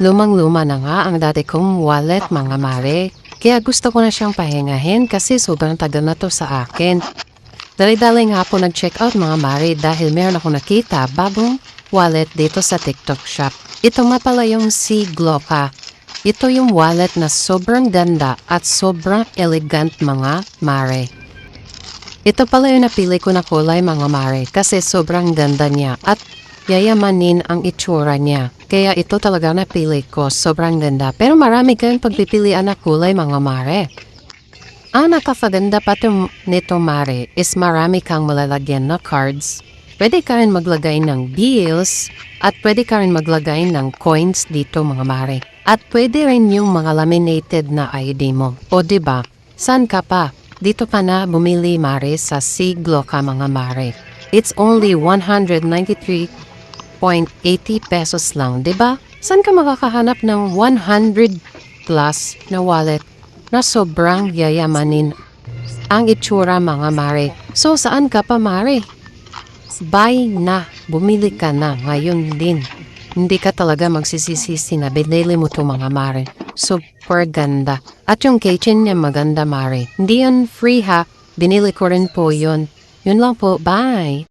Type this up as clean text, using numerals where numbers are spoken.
Lumang-luma na nga ang dati kong wallet mga mare. Kaya gusto ko na siyang pahingahin kasi sobrang tagal na to sa akin. Dali-dali nga po nag-check out mga mare dahil meron ako nakita bagong wallet dito sa TikTok shop. Ito nga pala yung si Gloca. Ito yung wallet na sobrang ganda at sobrang elegant mga mare. Ito pala yung napili ko na kulay mga mare kasi sobrang ganda niya at yayamanin ang itsura niya. Kaya ito talaga napili ko, sobrang ganda. Pero marami kayong pagpipilian na kulay mga mare. Ang nakakaganda pa nito mare is marami kang malalagyan na cards. Pwede ka rin maglagay ng bills at pwede ka rin maglagay ng coins dito mga mare. At pwede rin yung mga laminated na ID mo. O diba, saan ka pa? Dito pa na bumili mare sa si Gloca mga mare. It's only 193.80 pesos lang, 'di ba? Saan ka makakahanap ng 100 plus na wallet na sobrang yayamanin ang itsura mga mare? So saan ka pa mare? Buy na, bumili ka na ngayon din. Hindi ka talaga magsisisi na binili mo to mga mare. Super ganda. At yung keychain niya maganda mare. Hindi yan free ha. Binili ko rin po yun. Yun lang po. Bye!